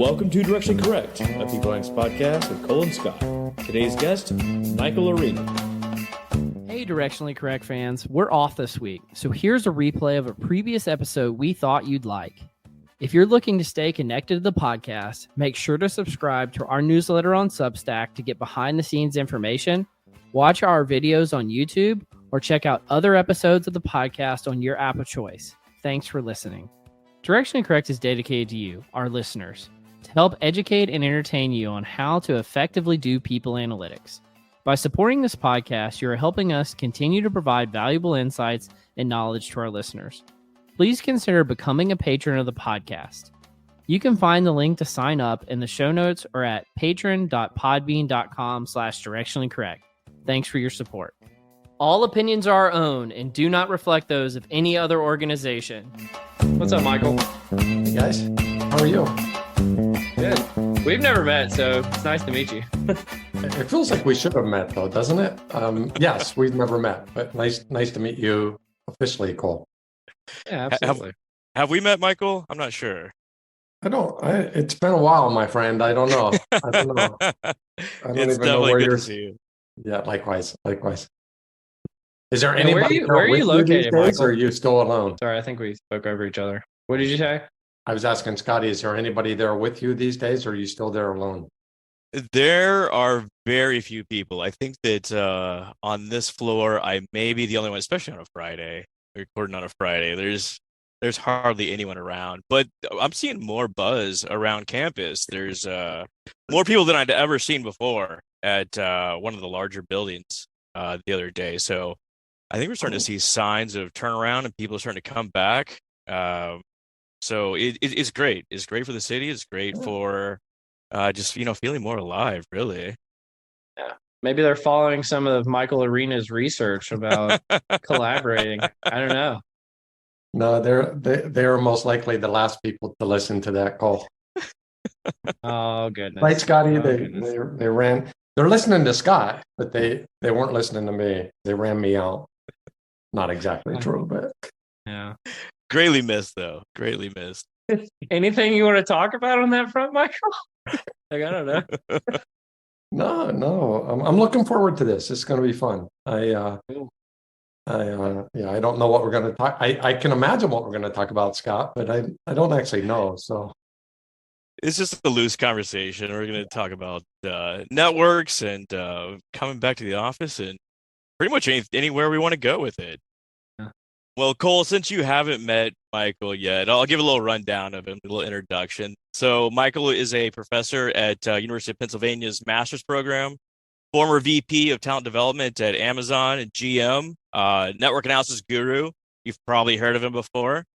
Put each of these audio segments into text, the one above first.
Welcome to Directionally Correct, a People X podcast with Cole and Scott. Today's guest, Michael Arena. Hey, Directionally Correct fans, we're off this week, so here's a replay of a previous episode we thought you'd like. If you're looking to stay connected to the podcast, make sure to subscribe to our newsletter on Substack to get behind-the-scenes information, watch our videos on YouTube, or check out other episodes of the podcast on your app of choice. Thanks for listening. Directionally Correct is dedicated to you, our listeners, to help educate and entertain you on how to effectively do people analytics. By supporting this podcast, you're helping us continue to provide valuable insights and knowledge to our listeners. Please consider becoming a patron of the podcast. You can find the link to sign up in the show notes or at patron.podbean.com/directionallycorrect. Thanks for your support. All opinions are our own and do not reflect those of any other organization. What's up, Michael? Hey guys, how are you? Good. We've never met, so it's nice to meet you. It feels like we should have met, though, doesn't it? Yes, we've never met, but nice to meet you officially, Cole. Yeah, absolutely. Have we met, Michael? I'm not sure. It's been a while, my friend. I don't know. I don't It's even know definitely where good you're. to see you. Yeah, likewise. Is there And anybody? where are you with located, these days, Michael? or are you still alone? Sorry, I think we spoke over each other. What did you say? I was asking Scotty, is there anybody there with you these days, or are you still there alone? There are very few people. I think that on this floor, I may be the only one, especially on a Friday. We're recording on a Friday. There's hardly anyone around, but I'm seeing more buzz around campus. There's more people than I'd ever seen before at one of the larger buildings the other day. So I think we're starting to see signs of turnaround and people are starting to come back. So it's great. It's great for the city. It's great for just, feeling more alive, really. Yeah. Maybe they're following some of Michael Arena's research about collaborating. I don't know. No, they're most likely the last people to listen to that call. Oh, goodness. Right, Scotty? Oh, They goodness. ran. They're listening to Scott, but they weren't listening to me. They ran me out. Not exactly true, but Yeah. Greatly missed, though. Greatly missed. Anything you want to talk about on that front, Michael? I don't know. no. I'm looking forward to this. It's going to be fun. Cool. I don't know what we're going to talk. I can imagine what we're going to talk about, Scott, but I don't actually know. So It's just a loose conversation. We're going to talk about networks and coming back to the office and pretty much anywhere we want to go with it. Yeah. Well, Cole, since you haven't met Michael yet, I'll give a little rundown of him, a little introduction. So Michael is a professor at University of Pennsylvania's master's program, former VP of talent development at Amazon and GM, network analysis guru. You've probably heard of him before.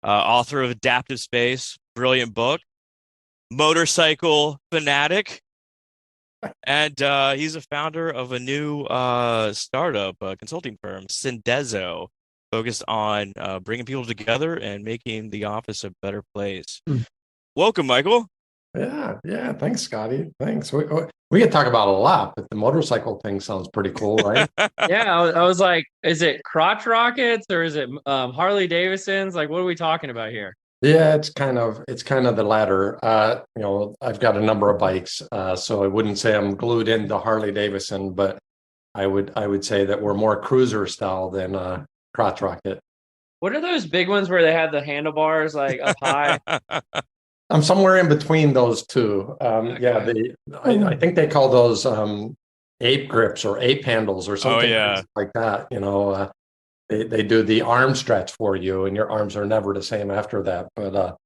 Author of Adaptive Space, brilliant book. Motorcycle fanatic, and he's a founder of a new startup consulting firm, Syndezo, focused on bringing people together and making the office a better place. Welcome, Michael. yeah. Thanks, Scotty. Thanks. We could talk about a lot, but the motorcycle thing sounds pretty cool, right? Yeah, I was like, is it crotch rockets or is it Harley Davidsons? Like, what are we talking about here? Yeah, it's kind of the latter. I've got a number of bikes, so I wouldn't say I'm glued into Harley Davidson, but I would say that we're more cruiser style than crotch rocket. What are those big ones where they have the handlebars like up high? I'm somewhere in between those two. Yeah, I think they call those ape grips or ape handles or something like that. They do the arm stretch for you, and your arms are never the same after that. But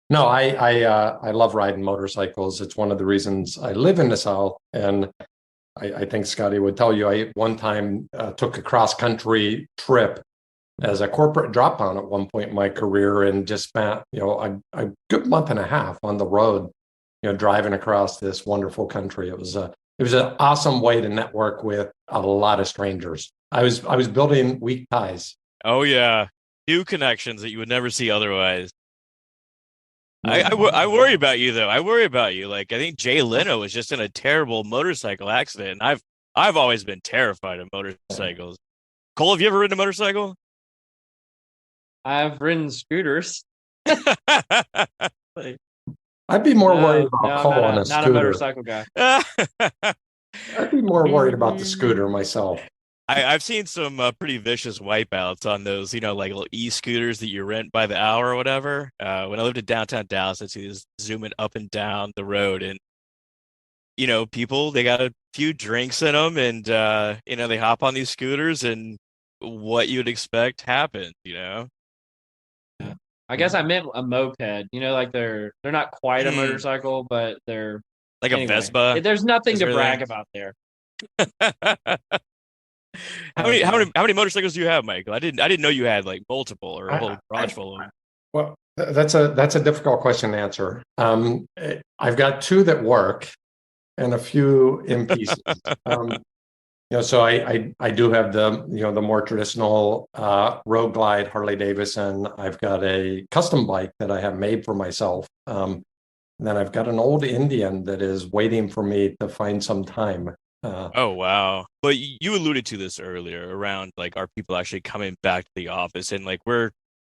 no, I love riding motorcycles. It's one of the reasons I live in the South, and I think Scotty would tell you. I one time took a cross country trip as a corporate drop down at one point in my career, and just spent a good month and a half on the road, driving across this wonderful country. It was an awesome way to network with a lot of strangers. I was building weak ties. Oh yeah, new connections that you would never see otherwise. I worry about you though. I worry about you. Like I think Jay Leno was just in a terrible motorcycle accident. And I've always been terrified of motorcycles. Cole, have you ever ridden a motorcycle? I've ridden scooters. I'd be more worried about no, Cole on a not scooter. a motorcycle guy. I'd be more worried about the scooter myself. I've seen some pretty vicious wipeouts on those, like little e-scooters that you rent by the hour or whatever. When I lived in downtown Dallas, I'd see these zooming up and down the road, and people, they got a few drinks in them, and they hop on these scooters, and what you'd expect happens. I guess I meant a moped. Like they're not quite a motorcycle, but they're like a Vespa. There's nothing to brag about there. How many motorcycles do you have, Michael? I didn't know you had like multiple or a whole garage full of them. Well, that's a difficult question to answer. I've got 2 that work and a few in pieces. So I do have the more traditional Road Glide Harley Davidson. I've got a custom bike that I have made for myself. And then I've got an old Indian that is waiting for me to find some time. Oh, wow. But you alluded to this earlier around like, are people actually coming back to the office? And like, we're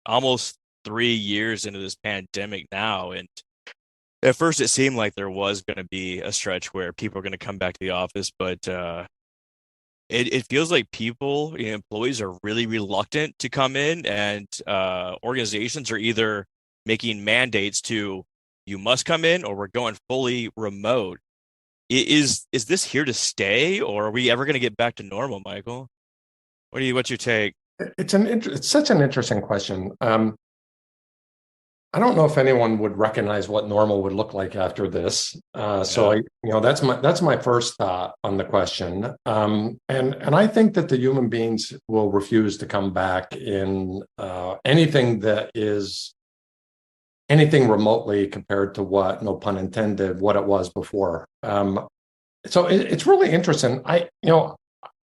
almost 3 years into this pandemic now. And at first it seemed like there was going to be a stretch where people are going to come back to the office, but it feels like people, employees are really reluctant to come in, and organizations are either making mandates to, you must come in, or we're going fully remote. Is this here to stay, or are we ever going to get back to normal, Michael? What's your take? It's such an interesting question. I don't know if anyone would recognize what normal would look like after this. So that's my first thought on the question. And I think that the human beings will refuse to come back in anything that is anything remotely compared to what, no pun intended, what it was before. So it's really interesting.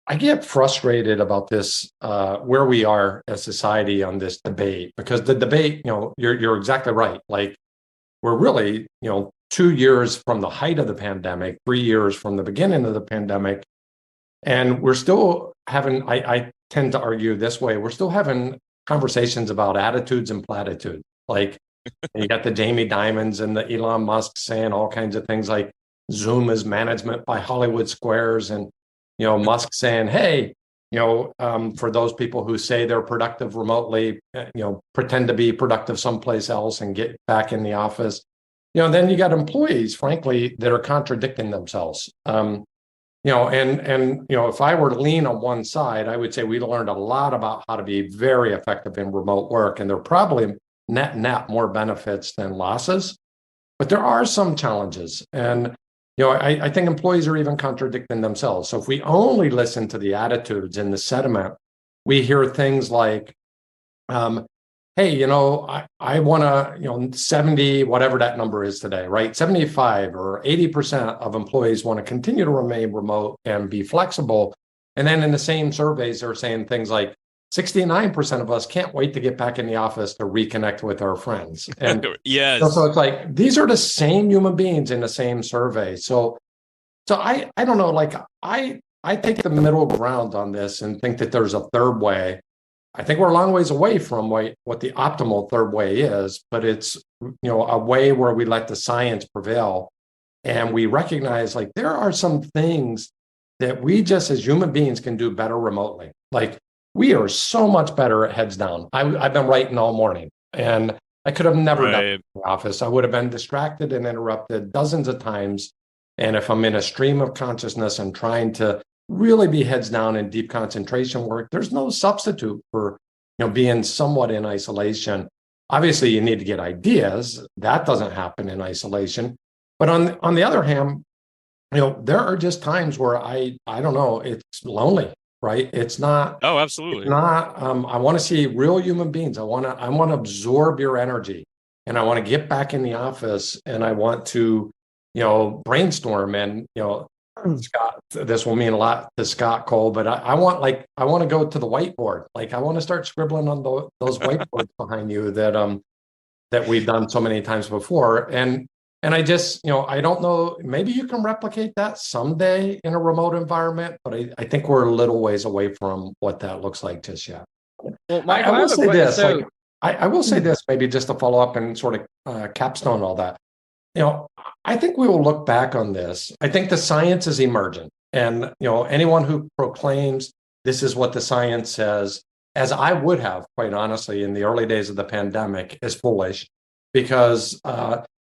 I get frustrated about this, where we are as society on this debate, because the debate, you're exactly right. Like, we're really, 2 years from the height of the pandemic, 3 years from the beginning of the pandemic, and we're still having, I tend to argue this way, we're still having conversations about attitudes and platitudes. Like, you got the Jamie Dimons and the Elon Musk saying all kinds of things like Zoom is management by Hollywood Squares, and Musk saying, hey, for those people who say they're productive remotely, pretend to be productive someplace else and get back in the office. Then you got employees, frankly, that are contradicting themselves. And if I were to lean on one side, I would say we learned a lot about how to be very effective in remote work, and there are probably net more benefits than losses, but there are some challenges. And I think employees are even contradicting themselves. So if we only listen to the attitudes and the sentiment, we hear things like, hey, I want to, 70, whatever that number is today, right? 75 or 80% of employees want to continue to remain remote and be flexible. And then in the same surveys, they're saying things like 69% of us can't wait to get back in the office to reconnect with our friends. And yes. So it's like, these are the same human beings in the same survey. So I don't know, like I take the middle ground on this and think that there's a third way. I think we're a long ways away from what the optimal third way is, but it's, a way where we let the science prevail. And we recognize, like, there are some things that we just as human beings can do better remotely. Like, we are so much better at heads down. I've been writing all morning, and I could have never done it in the office. I would have been distracted and interrupted dozens of times. And if I'm in a stream of consciousness and trying to really be heads down in deep concentration work, there's no substitute for, being somewhat in isolation. Obviously, you need to get ideas. That doesn't happen in isolation. But on the other hand, there are just times where I don't know, it's lonely. Right? It's not. Oh, absolutely. It's not. I want to see real human beings. I want to absorb your energy, and I want to get back in the office, and I want to, brainstorm. And Scott, this will mean a lot to Scott Cole, but I want to go to the whiteboard. Like, I want to start scribbling on those whiteboards behind you that we've done so many times before. And I just, I don't know, maybe you can replicate that someday in a remote environment, but I think we're a little ways away from what that looks like just yet. Well, Mike, I will say this, I will say this, maybe just to follow up and sort of capstone all that. I think we will look back on this. I think the science is emergent. And, anyone who proclaims this is what the science says, as I would have, quite honestly, in the early days of the pandemic, is foolish, because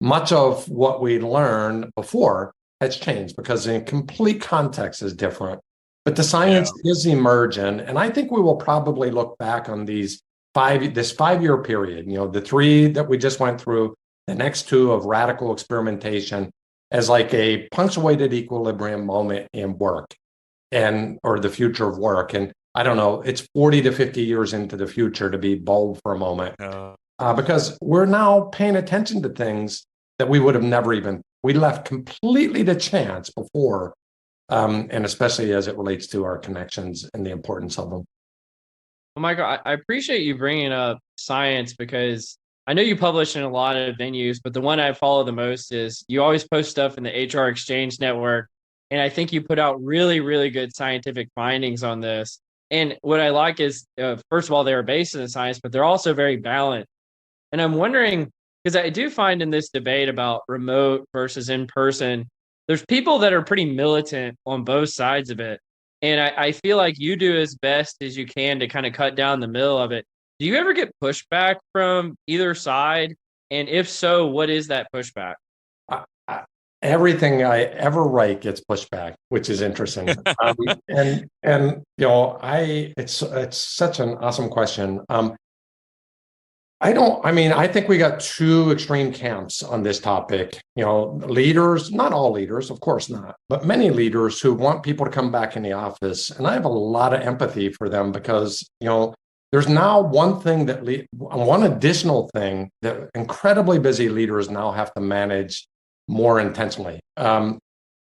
much of what we learned before has changed because the complete context is different. But the science is emergent. And I think we will probably look back on this 5-year period, the 3 that we just went through, the next 2 of radical experimentation, as like a punctuated equilibrium moment in work or the future of work. And I don't know, it's 40 to 50 years into the future, to be bold for a moment, because we're now paying attention to things that we would have we left completely to chance before, and especially as it relates to our connections and the importance of them. Well, Michael, I appreciate you bringing up science, because I know you publish in a lot of venues, but the one I follow the most is you always post stuff in the HR Exchange Network. And I think you put out really, really good scientific findings on this. And what I like is, first of all, they're based in the science, but they're also very balanced. And I'm wondering, because I do find in this debate about remote versus in person, there's people that are pretty militant on both sides of it. And I feel like you do as best as you can to kind of cut down the middle of it. Do you ever get pushback from either side? And if so, what is that pushback? Everything I ever write gets pushed back, which is interesting. It's such an awesome question. I think we got 2 extreme camps on this topic. Leaders, not all leaders, of course not, but many leaders who want people to come back in the office. And I have a lot of empathy for them, because, there's now one additional thing that incredibly busy leaders now have to manage more intentionally. So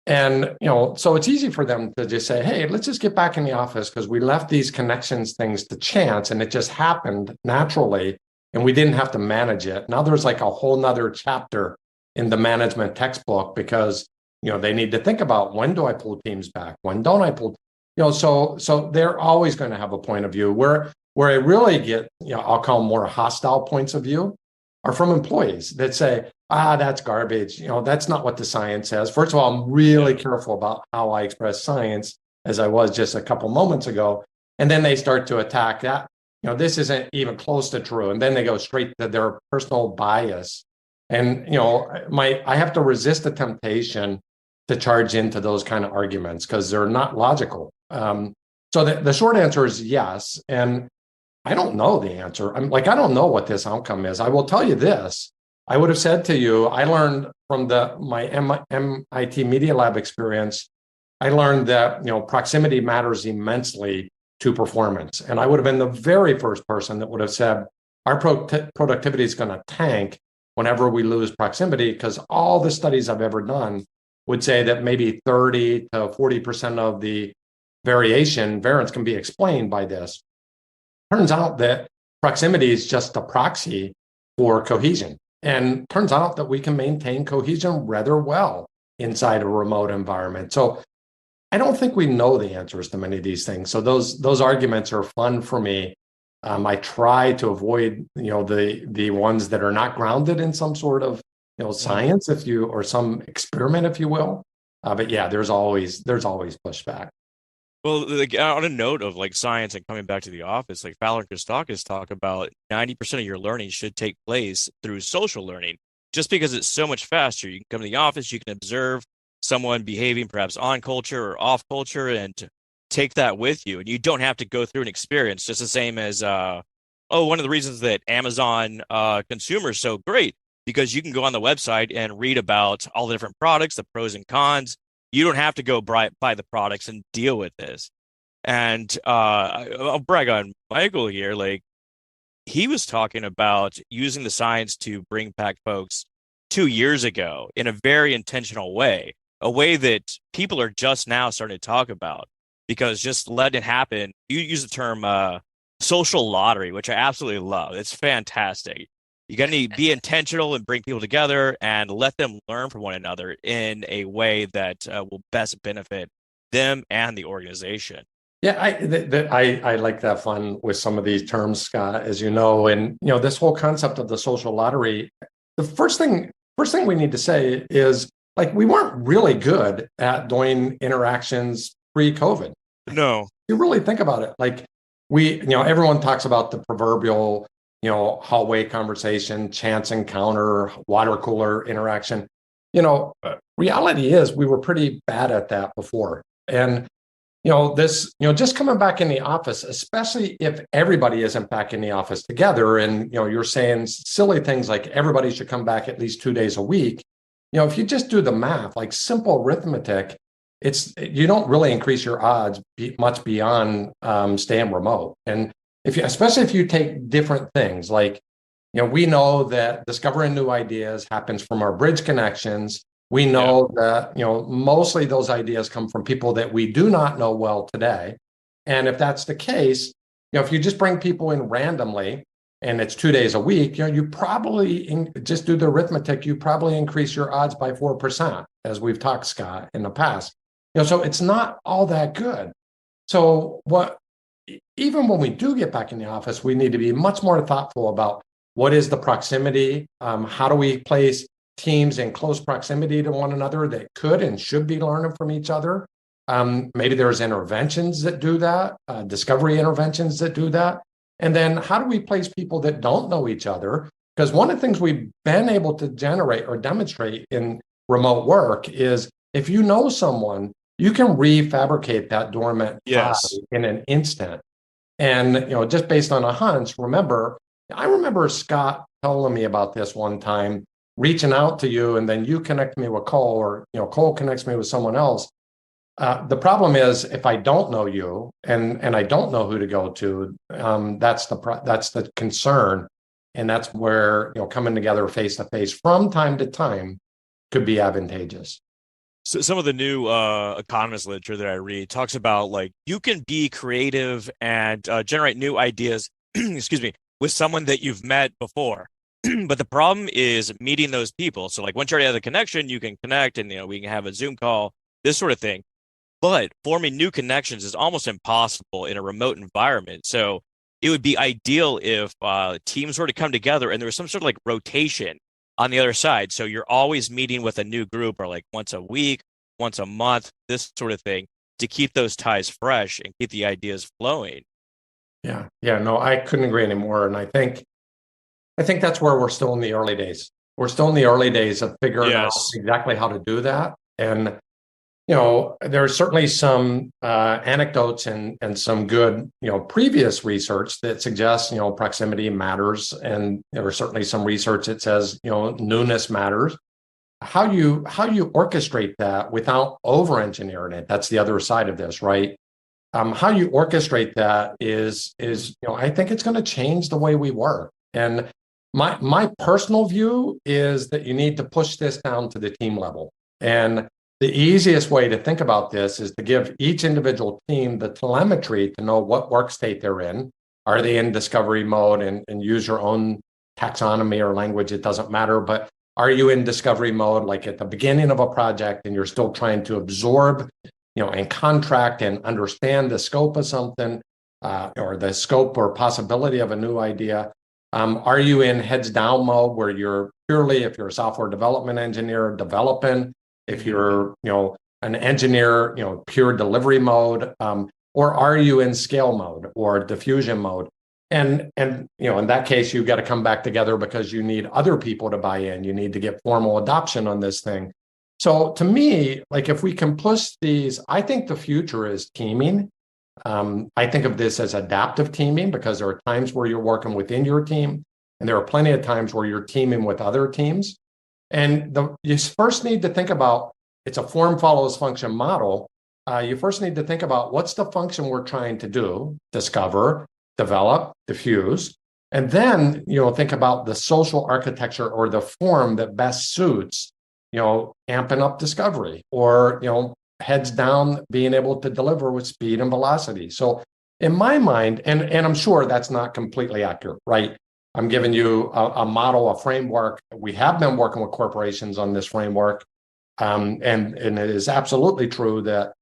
it's easy for them to just say, hey, let's just get back in the office because we left these connections things to chance and it just happened naturally and we didn't have to manage it. Now there's like a whole nother chapter in the management textbook, because, they need to think about, when do I pull teams back? When don't I pull? So they're always going to have a point of view. Where I really get, I'll call them more hostile points of view, are from employees that say, that's garbage. That's not what the science says. First of all, I'm really careful about how I express science, as I was just a couple moments ago. And then they start to attack that. This isn't even close to true. And then they go straight to their personal bias. And, I have to resist the temptation to charge into those kind of arguments because they're not logical. So the short answer is yes. And I don't know the answer. I don't know what this outcome is. I will tell you this. I would have said to you, I learned from my MIT Media Lab experience, I learned that, proximity matters immensely to performance. And I would have been the very first person that would have said, our productivity is going to tank whenever we lose proximity, because all the studies I've ever done would say that maybe 30 to 40% of the variance can be explained by this. Turns out that proximity is just a proxy for cohesion. And turns out that we can maintain cohesion rather well inside a remote environment. So I don't think we know the answers to many of these things. So those arguments are fun for me. I try to avoid, the ones that are not grounded in some sort of, science, or some experiment, if you will. But yeah, there's always pushback. Well, on a note of science and coming back to the office, Fowler and Christakis talk about 90% of your learning should take place through social learning, just because it's so much faster. You can come to the office, you can observe someone behaving perhaps on culture or off culture and take that with you. And you don't have to go through an experience, just the same as, one of the reasons that Amazon consumer is so great, because you can go on the website and read about all the different products, the pros and cons. You don't have to go buy the products and deal with this. And I'll brag on Michael here. He was talking about using the science to bring back folks 2 years ago in a very intentional way, a way that people are just now starting to talk about, because just let it happen. You use the term social lottery, which I absolutely love. It's fantastic. You got to be intentional and bring people together and let them learn from one another in a way that will best benefit them and the organization. Yeah, I like that fun with some of these terms, Scott, as you know, and this whole concept of the social lottery. The first thing first thing we need to say is, like, we weren't really good at doing interactions pre-COVID. No. You really think about it. Like, everyone talks about the proverbial, hallway conversation, chance encounter, water cooler interaction. Reality is we were pretty bad at that before. And, just coming back in the office, especially if everybody isn't back in the office together, and, you're saying silly things like everybody should come back at least 2 days a week. If you just do the math, like simple arithmetic, you don't really increase your odds much beyond staying remote. And especially if you take different things, like, we know that discovering new ideas happens from our bridge connections. We know that, mostly those ideas come from people that we do not know well today. And if that's the case, if you just bring people in randomly and it's 2 days a week, you probably just do the arithmetic, you probably increase your odds by 4%, as we've talked, Scott, in the past. So it's not all that good. So even when we do get back in the office, we need to be much more thoughtful about what is the proximity, how do we place teams in close proximity to one another that could and should be learning from each other. Maybe there's interventions that do that, discovery interventions that do that. And then how do we place people that don't know each other? Because one of the things we've been able to generate or demonstrate in remote work is, if you know someone, you can refabricate that dormant vibe in an instant. And, just based on a hunch, I remember Scott telling me about this one time, reaching out to you, and then you connect me with Cole, or, Cole connects me with someone else. The problem is, if I don't know you and I don't know who to go to, that's the concern. And that's where, coming together face to face from time to time could be advantageous. So some of the new economist literature that I read talks about, like, you can be creative and generate new ideas, excuse me, with someone that you've met before. But the problem is meeting those people. So, like, once you already have the connection, you can connect and, we can have a Zoom call, this sort of thing. But forming new connections is almost impossible in a remote environment. So it would be ideal if teams were to come together and there was some sort of like rotation on the other side. So you're always meeting with a new group, or like once a week, once a month, this sort of thing, to keep those ties fresh and keep the ideas flowing. Yeah. No, I couldn't agree anymore. And I think that's where we're still in the early days. We're still in the early days of figuring out exactly how to do that. And, there's certainly some anecdotes and some good, previous research that suggests, proximity matters. And there was certainly some research that says, newness matters. How you orchestrate that without over-engineering it, that's the other side of this, right? How you orchestrate that is I think it's going to change the way we work. And my personal view is that you need to push this down to the team level. And the easiest way to think about this is to give each individual team the telemetry to know what work state they're in. Are they in discovery mode, and use your own taxonomy or language, it doesn't matter. But are you in discovery mode, like at the beginning of a project, and you're still trying to absorb, and contract and understand the scope of something, or the scope or possibility of a new idea? Are you in heads down mode, where you're purely, if you're a software development engineer, developing? If you're, an engineer, pure delivery mode, or are you in scale mode or diffusion mode? And in that case, you've got to come back together because you need other people to buy in. You need to get formal adoption on this thing. So to me, like, if we can push these, I think the future is teaming. I think of this as adaptive teaming, because there are times where you're working within your team, and there are plenty of times where you're teaming with other teams. And you first need to think about, it's a form follows function model. You first need to think about, what's the function we're trying to do: discover, develop, diffuse. And then, think about the social architecture or the form that best suits, amping up discovery, or, heads down, being able to deliver with speed and velocity. So in my mind, and I'm sure that's not completely accurate, right? I'm giving you a model, a framework. We have been working with corporations on this framework. And it is absolutely true that,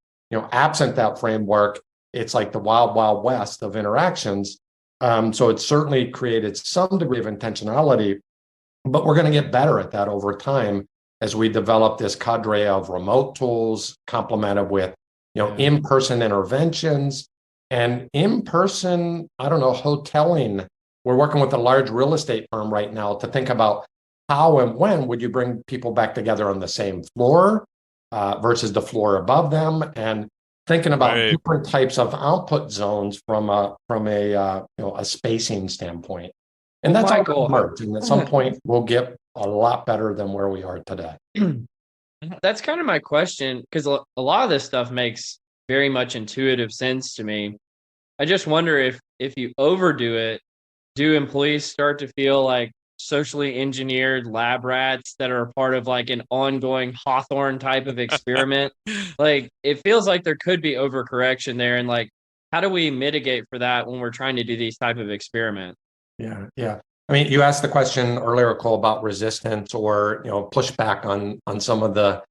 absent that framework, it's like the wild, wild west of interactions. So it's certainly created some degree of intentionality. but we're going to get better at that over time as we develop this cadre of remote tools complemented with, in-person interventions and in-person, hoteling. We're working with a large real estate firm right now to think about how and when would you bring people back together on the same floor versus the floor above them, and thinking about different types of output zones from a spacing standpoint. And that's all going to merge. And at some point, we'll get a lot better than where we are today. That's kind of my question, because a lot of this stuff makes very much intuitive sense to me. I just wonder if you overdo it, do employees start to feel like socially engineered lab rats that are part of like an ongoing Hawthorne type of experiment? Like, it feels like there could be overcorrection there. And like, how do we mitigate for that when we're trying to do these type of experiments? Yeah. I mean, you asked the question earlier, Cole, about resistance or, pushback on some of the,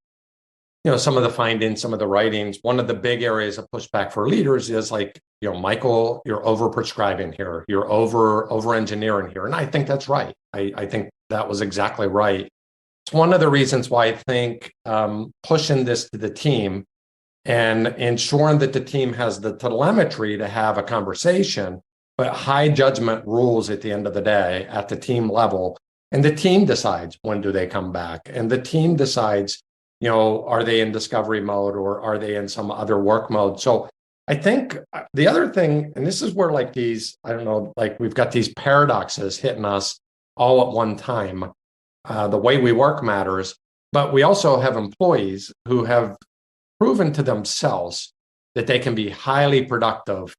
some of the findings, some of the writings. One of the big areas of pushback for leaders is like, Michael, you're over-prescribing here. You're over-engineering here. And I think that's right. I think that was exactly right. It's one of the reasons why I think pushing this to the team and ensuring that the team has the telemetry to have a conversation, but high judgment rules at the end of the day at the team level. And the team decides when do they come back. And the team decides, are they in discovery mode or are they in some other work mode? So I think the other thing, and this is where like these, like we've got these paradoxes hitting us all at one time. The way we work matters, but we also have employees who have proven to themselves that they can be highly productive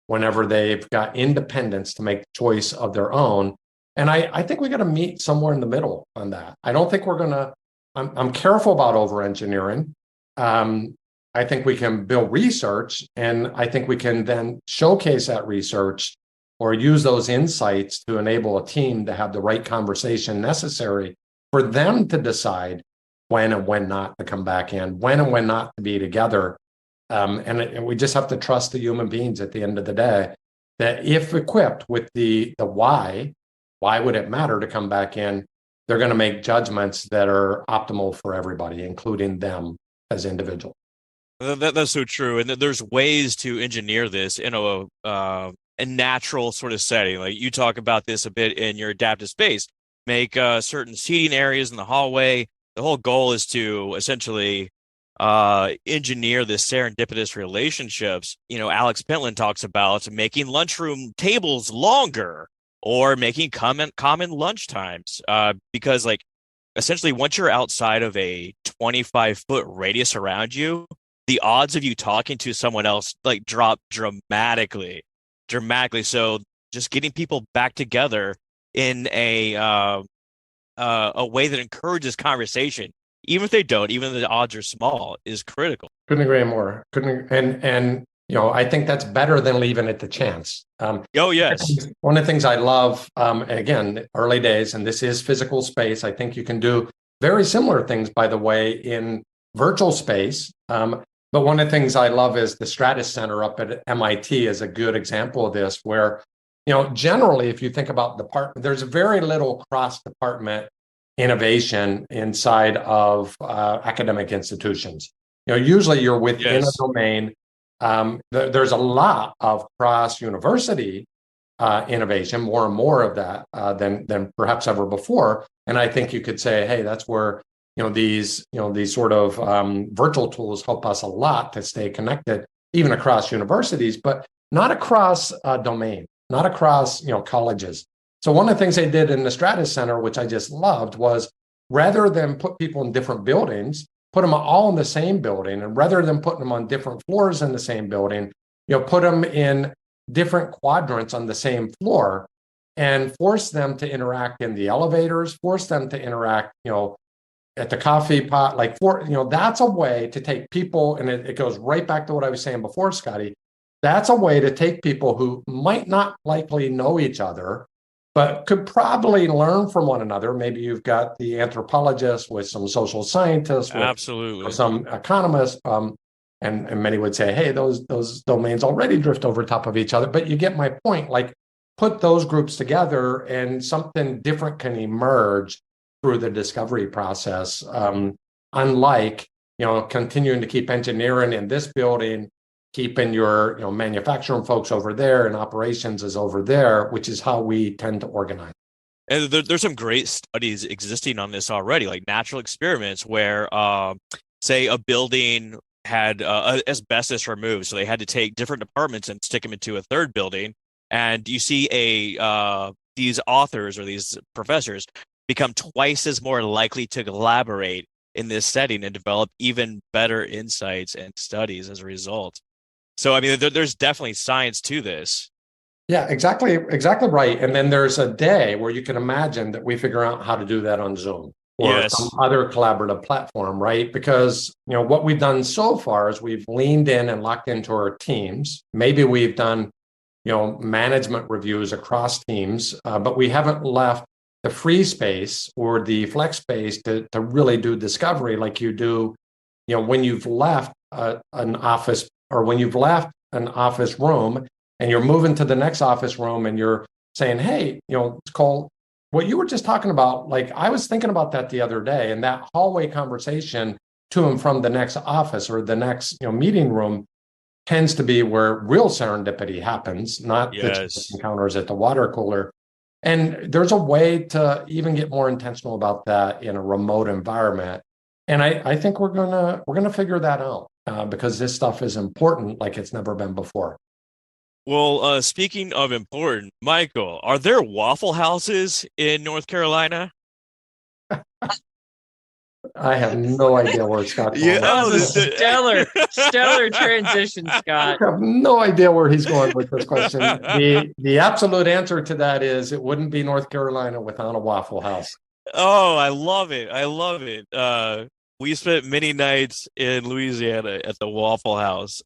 whenever they've got independence to make the choice of their own. And I think we got to meet somewhere in the middle on that. I don't think we're going to, I'm careful about over-engineering. I think we can build research, and I think we can then showcase that research or use those insights to enable a team to have the right conversation necessary for them to decide when and when not to come back in, when and when not to be together. And we just have to trust the human beings at the end of the day, that if equipped with the why would it matter to come back in, they're going to make judgments that are optimal for everybody, including them as individuals. That's so true. And there's ways to engineer this in a natural sort of setting. Like you talk about this a bit in your adaptive space, make certain seating areas in the hallway. The whole goal is to essentially engineer this serendipitous relationships. Alex Pentland talks about making lunchroom tables longer or making common lunch times, because like essentially once you're outside of a 25-foot radius around you, the odds of you talking to someone else like drop dramatically. So just getting people back together in a way that encourages conversation, even if they don't, even if the odds are small, is critical. Couldn't agree more. And I think that's better than leaving it to chance. Yes. One of the things I love, again, early days, and this is physical space. I think you can do very similar things, by the way, in virtual space. But one of the things I love is the Stratus Center up at MIT is a good example of this, where, generally, if you think about department, there's very little cross-department innovation inside of academic institutions. Usually you're within a domain. There's a lot of cross-university innovation, more and more of that than perhaps ever before. And I think you could say, hey, that's where these sort of virtual tools help us a lot to stay connected, even across universities, but not across domain, not across colleges. So one of the things they did in the Stratus Center, which I just loved, was rather than put people in different buildings, put them all in the same building, and rather than putting them on different floors in the same building, put them in different quadrants on the same floor, and force them to interact in the elevators, force them to interact, at the coffee pot, that's a way to take people, and it goes right back to what I was saying before, Scotty. That's a way to take people who might not likely know each other, but could probably learn from one another. Maybe you've got the anthropologist with some social scientists, with some economists, and many would say, hey, those domains already drift over top of each other. But you get my point. Like, put those groups together, and something different can emerge through the discovery process. Unlike, continuing to keep engineering in this building, keeping your, manufacturing folks over there and operations is over there, which is how we tend to organize. And there's some great studies existing on this already, like natural experiments where, say, a building had asbestos removed, so they had to take different departments and stick them into a third building. And you see these authors or these professors become twice as more likely to collaborate in this setting and develop even better insights and studies as a result. So, I mean, there's definitely science to this. Yeah, exactly right. And then there's a day where you can imagine that we figure out how to do that on Zoom or some other collaborative platform, right? Because, what we've done so far is we've leaned in and locked into our teams. Maybe we've done, management reviews across teams, but we haven't left the free space or the flex space to really do discovery like you do, when you've left an office or when you've left an office room and you're moving to the next office room and you're saying, hey, Cole, what you were just talking about, like I was thinking about that the other day, and that hallway conversation to and from the next office or the next meeting room tends to be where real serendipity happens, not the encounters at the water cooler. And there's a way to even get more intentional about that in a remote environment. And I think we're gonna figure that out because this stuff is important like it's never been before. Well, speaking of important, Michael, are there Waffle Houses in North Carolina? I have no idea where Scott's going. That was a stellar transition, Scott. I have no idea where he's going with this question. The absolute answer to that is it wouldn't be North Carolina without a Waffle House. Oh, I love it. I love it. We spent many nights in Louisiana at the Waffle House.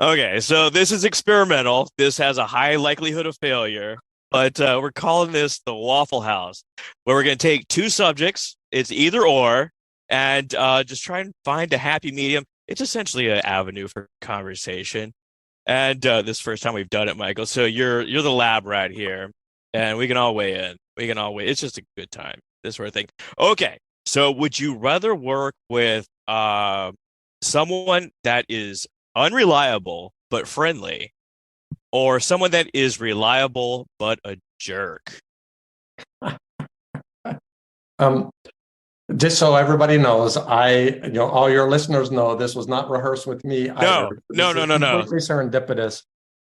Okay, so this is experimental. This has a high likelihood of failure, but we're calling this the Waffle House, where we're going to take two subjects. It's either or, and just try and find a happy medium. It's essentially an avenue for conversation. And this first time we've done it, Michael. So you're the lab rat here, and we can all weigh in. It's just a good time, this sort of thing. Okay, so would you rather work with someone that is unreliable but friendly, or someone that is reliable but a jerk? Just so everybody knows, all your listeners know this was not rehearsed with me. No. Completely serendipitous.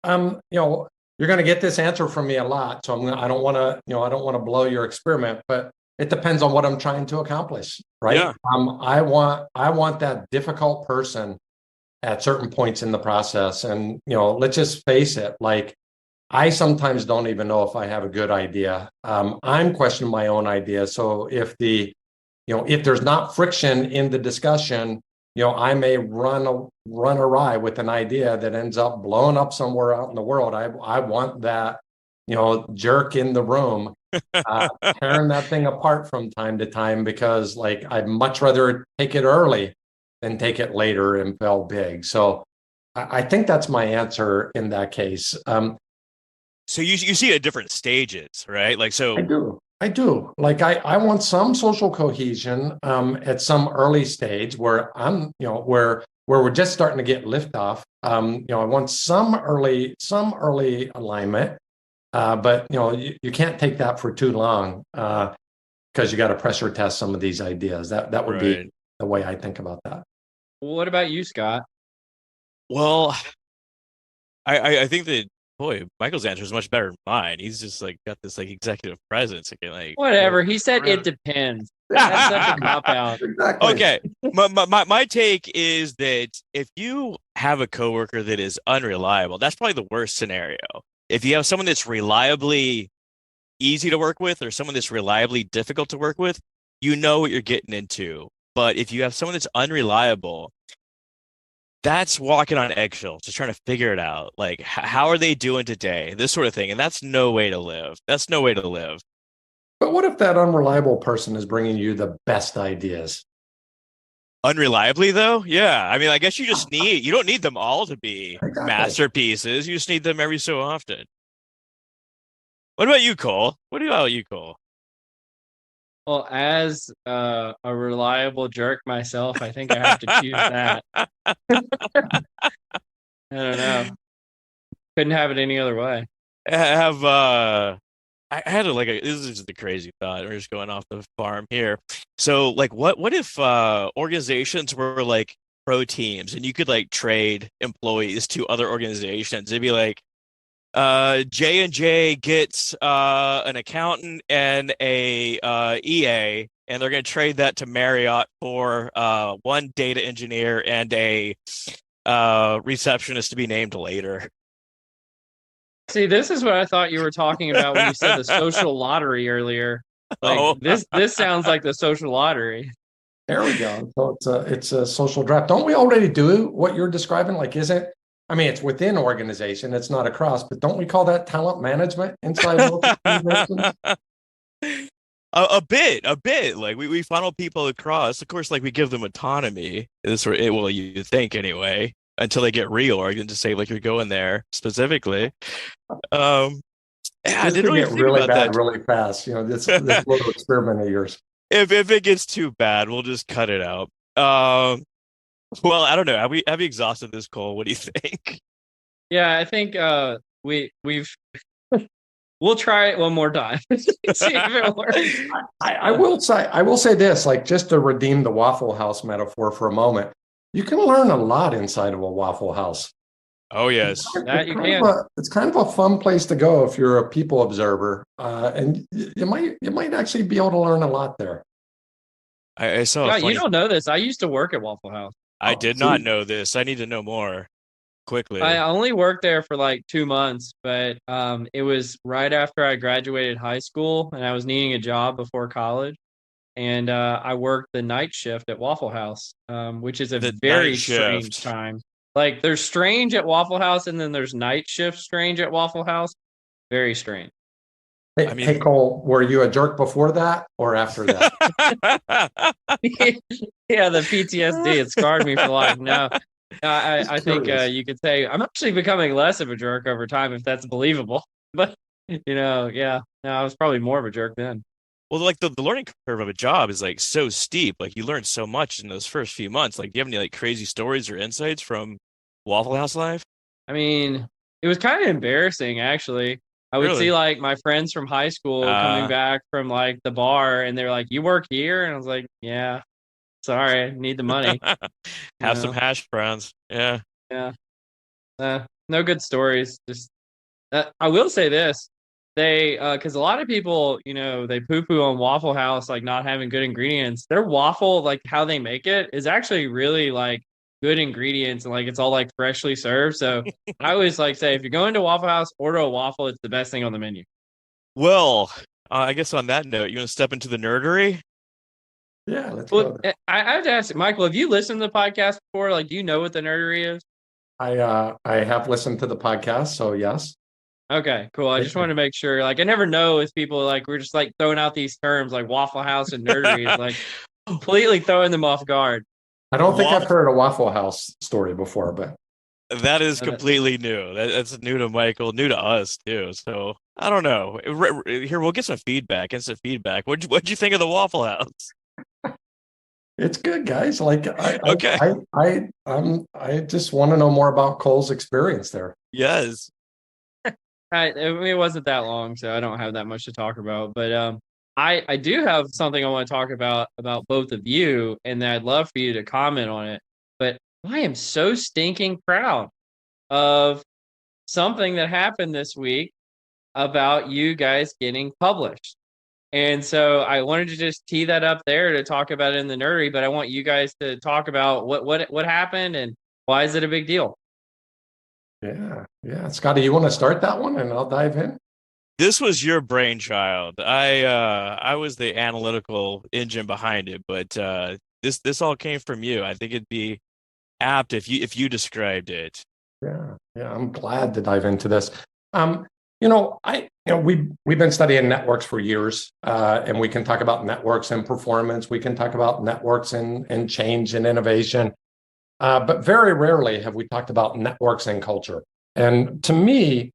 You're going to get this answer from me a lot, so I don't want to blow your experiment, but it depends on what I'm trying to accomplish, right? Yeah. I want that difficult person at certain points in the process. And, let's just face it, like I sometimes don't even know if I have a good idea. I'm questioning my own idea. So if there's not friction in the discussion, I may run awry with an idea that ends up blowing up somewhere out in the world. I want that, jerk in the room, tearing that thing apart from time to time, because like I'd much rather take it early and take it later and fail big. So I think that's my answer in that case. So you see it at different stages, right? Like, so I do. Like I want some social cohesion at some early stage where I'm, where we're just starting to get liftoff. I want some early alignment, but you can't take that for too long because you got to pressure test some of these ideas. That would be the way I think about that. What about you, Scott? Well, I think that, boy, Michael's answer is much better than mine. He's just like got this like executive presence. Whatever. He said it depends. That's such a cop out. Exactly. Okay. My take is that if you have a coworker that is unreliable, that's probably the worst scenario. If you have someone that's reliably easy to work with or someone that's reliably difficult to work with, you know what you're getting into. But if you have someone that's unreliable, that's walking on eggshells, just trying to figure it out. Like, how are they doing today? This sort of thing. And that's no way to live. That's no way to live. But what if that unreliable person is bringing you the best ideas? Unreliably, though? Yeah. I mean, I guess you don't need them all to be masterpieces. You just need them every so often. What about you, Cole? Well, as a reliable jerk myself, I think I have to choose that. I don't know. Couldn't have it any other way. I had this is just a crazy thought. We're just going off the farm here. So like what if organizations were like pro teams and you could like trade employees to other organizations? It'd be like J&J gets an accountant and a EA, and they're going to trade that to Marriott for one data engineer and a receptionist to be named later. See, this is what I thought you were talking about when you said the social lottery earlier. Like this sounds like the social lottery. There we go. So it's a social draft. Don't we already do what you're describing? Like, it's within organization. It's not across, but don't we call that talent management inside organizations? A bit. Like we funnel people across. Of course, like we give them autonomy. Well, you think anyway, until they get reorg and just say like you're going there specifically. I didn't really think really about bad that. really fast. This little experiment of yours. If it gets too bad, we'll just cut it out. Well, I don't know. Have we exhausted this, Cole? What do you think? Yeah, I think we'll try it one more time. See if it works. I will say this, like, just to redeem the Waffle House metaphor for a moment, you can learn a lot inside of a Waffle House. Oh yes, it's kind of a fun place to go if you're a people observer, and you might actually be able to learn a lot there. I saw. You don't know this. I used to work at Waffle House. I did not know this. I need to know more quickly. I only worked there for like 2 months, but it was right after I graduated high school and I was needing a job before college. And I worked the night shift at Waffle House, which is a very strange time. Like there's strange at Waffle House and then there's night shift strange at Waffle House. Very strange. Hey, Cole, were you a jerk before that or after that? Yeah, the PTSD, it scarred me for life. No, I think you could say I'm actually becoming less of a jerk over time, if that's believable. But, yeah, no, I was probably more of a jerk then. Well, like the learning curve of a job is like so steep. Like you learn so much in those first few months. Like, do you have any like crazy stories or insights from Waffle House life? I mean, it was kind of embarrassing, actually. I would see like my friends from high school coming back from like the bar, and they're like, "You work here?" And I was like, "Yeah, sorry, I need the money." Have some hash browns. Yeah. No good stories. Just I will say this: because a lot of people, they poo-poo on Waffle House like not having good ingredients. Their waffle, like how they make it, is actually really like good ingredients, and like it's all like freshly served. So I always like say, if you're going to Waffle House, order a waffle. It's the best thing on the menu. Well, I guess on that note, you want to step into the nerdery? Yeah, let's go there. I have to ask, Michael, have you listened to the podcast before? Like, do you know what the nerdery is? I have listened to the podcast, so yes. Okay, cool. I just wanted to make sure. Like, I never know if people like we're just like throwing out these terms like Waffle House and nerdery is like completely throwing them off guard. I don't think I've heard a Waffle House story before, but that is completely new. That's new to Michael, new to us too. So I don't know. Here, we'll get some feedback, instant feedback. What'd you think of the Waffle House? It's good, guys. Like, I just want to know more about Cole's experience there. Yes. It wasn't that long, so I don't have that much to talk about. But I do have something I want to talk about both of you, and I'd love for you to comment on it. But I am so stinking proud of something that happened this week about you guys getting published. And so I wanted to just tee that up there to talk about it in the nerdery, but I want you guys to talk about what happened and why is it a big deal? Yeah. Scotty, you want to start that one and I'll dive in? This was your brainchild. I was the analytical engine behind it, but this all came from you. I think it'd be apt if you described it. Yeah, I'm glad to dive into this. We've been studying networks for years, and we can talk about networks and performance. We can talk about networks and change and innovation, but very rarely have we talked about networks and culture. And to me,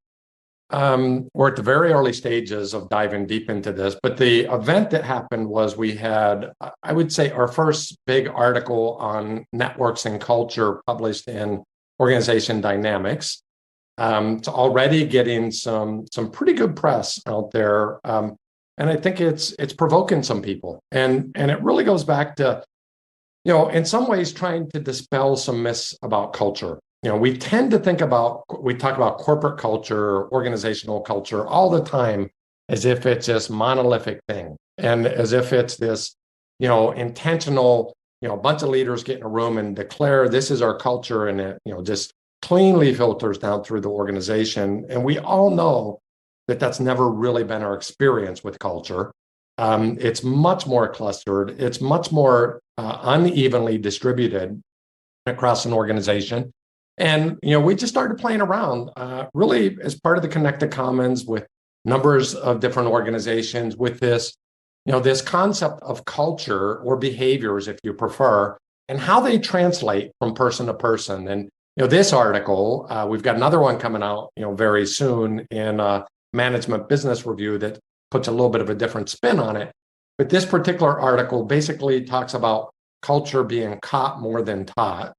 we're at the very early stages of diving deep into this, but the event that happened was we had, I would say, our first big article on networks and culture published in Organization Dynamics. It's already getting some pretty good press out there, and I think it's provoking some people, and it really goes back to, in some ways, trying to dispel some myths about culture. We tend to we talk about corporate culture, organizational culture all the time as if it's this monolithic thing, and as if it's this, intentional, bunch of leaders get in a room and declare this is our culture, and it, just cleanly filters down through the organization. And we all know that that's never really been our experience with culture. It's much more clustered. It's much more unevenly distributed across an organization. And, we just started playing around really as part of the Connected Commons with numbers of different organizations with this, this concept of culture or behaviors, if you prefer, and how they translate from person to person. And, this article, we've got another one coming out, very soon in Management Business Review that puts a little bit of a different spin on it. But this particular article basically talks about culture being caught more than taught.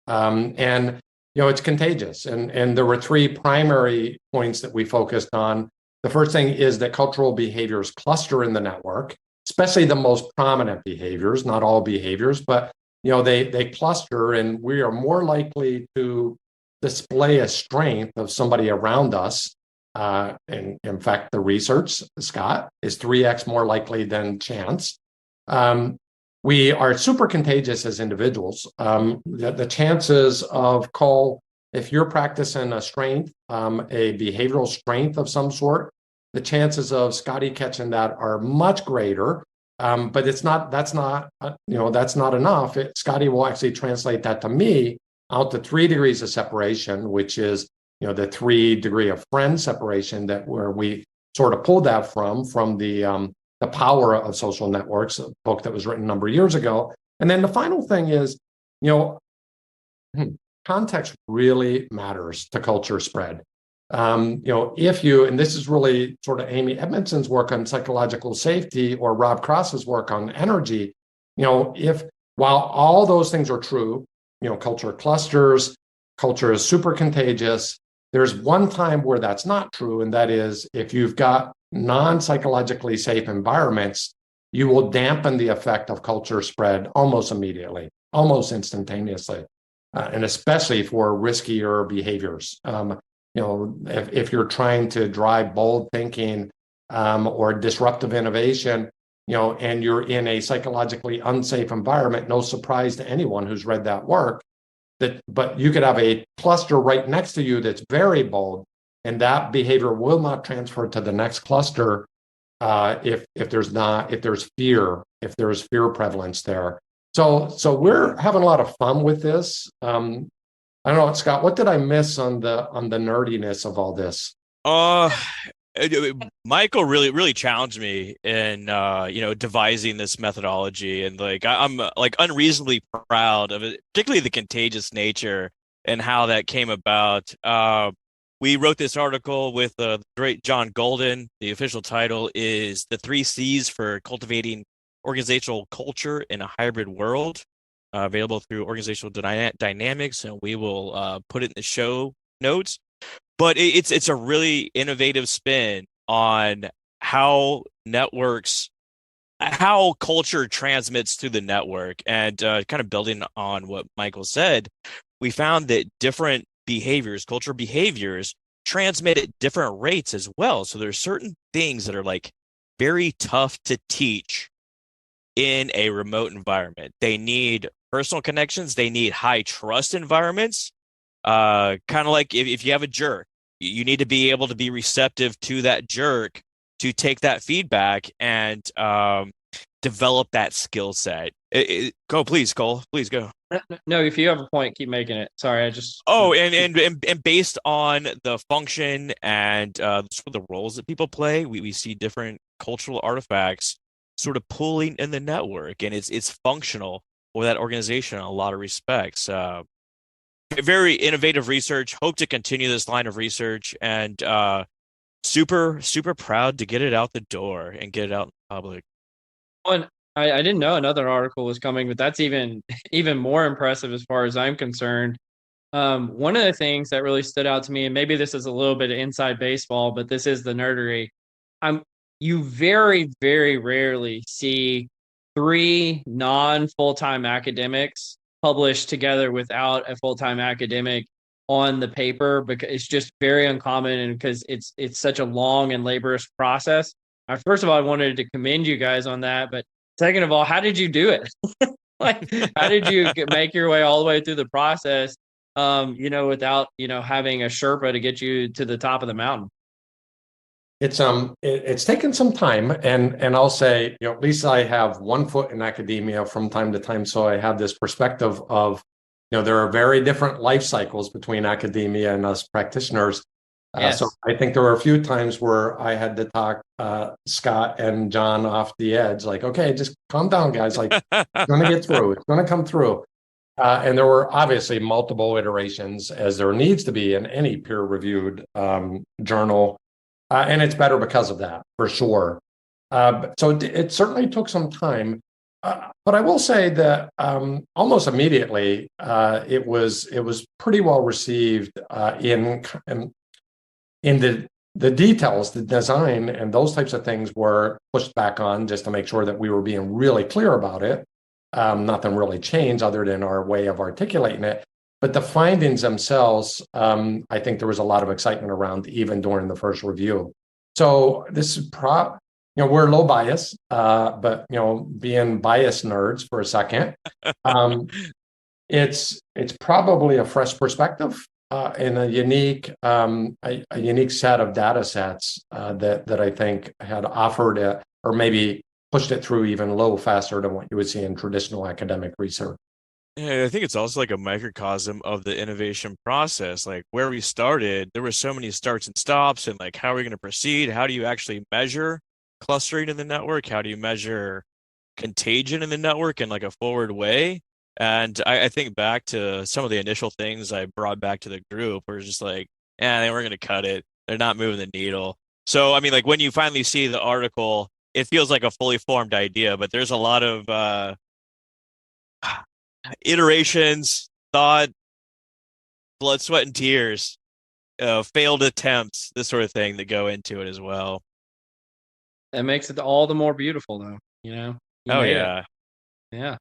And it's contagious. And there were three primary points that we focused on. The first thing is that cultural behaviors cluster in the network, especially the most prominent behaviors, not all behaviors, but they cluster, and we are more likely to display a strength of somebody around us. And in fact, the research, Scott, is 3x more likely than chance. We are super contagious as individuals. The chances of, Cole, if you're practicing a strength, a behavioral strength of some sort, the chances of Scotty catching that are much greater. But that's not enough. Scotty will actually translate that to me out to 3 degrees of separation, which is, the 3 degree of friend separation where we sort of pulled that from the Power of Social Networks, a book that was written a number of years ago. And then the final thing is, context really matters to culture spread. If you, and this is really sort of Amy Edmondson's work on psychological safety or Rob Cross's work on energy, while all those things are true, culture clusters, culture is super contagious, there's one time where that's not true, and that is if you've got non-psychologically safe environments, you will dampen the effect of culture spread almost immediately, almost instantaneously, and especially for riskier behaviors. If you're trying to drive bold thinking or disruptive innovation, and you're in a psychologically unsafe environment, no surprise to anyone who's read that work, but you could have a cluster right next to you that's very bold, and that behavior will not transfer to the next cluster if there's fear prevalence there. So we're having a lot of fun with this. I don't know, Scott, what did I miss on the nerdiness of all this? Michael really challenged me in devising this methodology, and I'm unreasonably proud of it, particularly the contagious nature and how that came about. We wrote this article with the great John Golden. The official title is "The 3 C's for Cultivating Organizational Culture in a Hybrid World," available through Organizational Dynamics, and we will put it in the show notes. But it's a really innovative spin on how culture transmits through the network. And kind of building on what Michael said, we found that different cultural behaviors, transmit at different rates as well. So there's certain things that are very tough to teach in a remote environment. They need personal connections. They need high trust environments. Kind of like if you have a jerk, you need to be able to be receptive to that jerk, to take that feedback and develop that skill set. Go, please, Cole. Please go. No, if you have a point, keep making it. Sorry, I just. Oh, and based on the function and sort of the roles that people play, we see different cultural artifacts sort of pulling in the network, and it's functional for that organization in a lot of respects. Very innovative research. Hope to continue this line of research, and super, super proud to get it out the door and get it out in public. One, I didn't know another article was coming, but that's even more impressive as far as I'm concerned. One of the things that really stood out to me, and maybe this is a little bit of inside baseball, but this is the nerdery. You very, very rarely see 3 non-full-time academics published together without a full-time academic on the paper, because it's just very uncommon, and because it's such a long and laborious process. First of all, I wanted to commend you guys on that, but second of all, how did you do it? Like, how did you make your way all the way through the process, without, having a Sherpa to get you to the top of the mountain? It's taken some time, and I'll say, at least I have one foot in academia from time to time, so I have this perspective of, there are very different life cycles between academia and us practitioners. Yes. So I think there were a few times where I had to talk Scott and John off the edge, like, okay, just calm down, guys. Like, it's going to get through. It's going to come through. And there were obviously multiple iterations, as there needs to be in any peer-reviewed journal. And it's better because of that, for sure. So it certainly took some time. But I will say that almost immediately, it was pretty well received in the details, the design, and those types of things were pushed back on just to make sure that we were being really clear about it. Nothing really changed other than our way of articulating it. But the findings themselves, I think there was a lot of excitement around even during the first review. So this is we're low bias, but being bias nerds for a second, it's probably a fresh perspective and a unique set of data sets that I think had offered it, or maybe pushed it through even a little faster than what you would see in traditional academic research. Yeah, I think it's also like a microcosm of the innovation process. Like where we started, there were so many starts and stops, and like, how are we going to proceed? How do you actually measure clustering in the network? How do you measure contagion in the network in like a forward way? And I think back to some of the initial things I brought back to the group were just like, they weren't going to cut it. They're not moving the needle. So, I mean, like when you finally see the article, it feels like a fully formed idea, but there's a lot of iterations, thought, blood, sweat, and tears, failed attempts, this sort of thing that go into it as well. That makes it all the more beautiful, though. Oh yeah, yeah.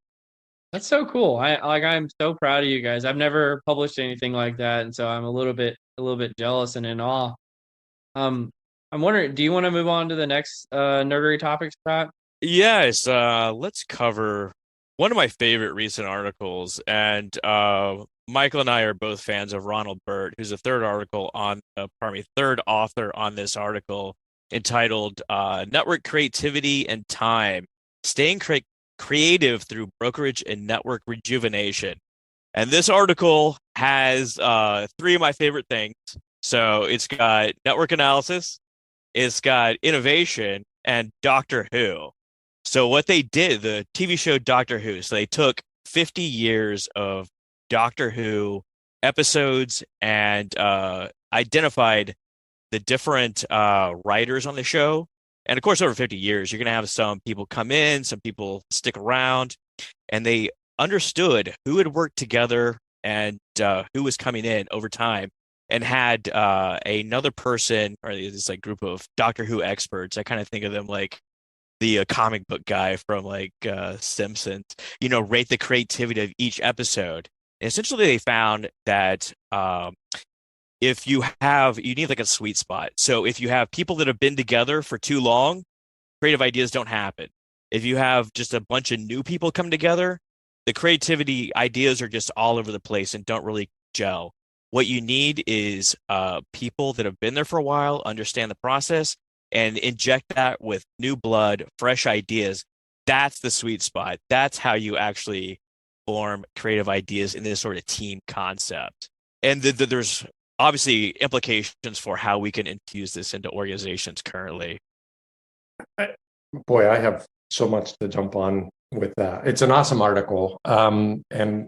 That's so cool. I'm so proud of you guys. I've never published anything like that, and so I'm a little bit jealous and in awe. I'm wondering, do you want to move on to the next nerdery topic, Scott? Yes. Let's cover one of my favorite recent articles, and Michael and I are both fans of Ronald Burt, who's a third author on this article entitled "Network Creativity and Time: Staying Creative Through Brokerage and Network Rejuvenation." And this article has 3 of my favorite things. So it's got network analysis, it's got innovation, and Doctor Who. So what they did, the TV show Doctor Who, so they took 50 years of Doctor Who episodes and identified the different writers on the show. And of course, over 50 years, you're going to have some people come in, some people stick around, and they understood who had worked together and who was coming in over time, and had another person, or this like group of Doctor Who experts. I kind of think of them like the comic book guy from like Simpsons, rate the creativity of each episode. And essentially, they found that if you need like a sweet spot. So if you have people that have been together for too long, creative ideas don't happen. If you have just a bunch of new people come together, the creativity ideas are just all over the place and don't really gel. What you need is people that have been there for a while, understand the process, and inject that with new blood, fresh ideas. That's the sweet spot. That's how you actually form creative ideas in this sort of team concept. And there's obviously implications for how we can infuse this into organizations currently. Boy, I have so much to jump on with that. It's an awesome article. And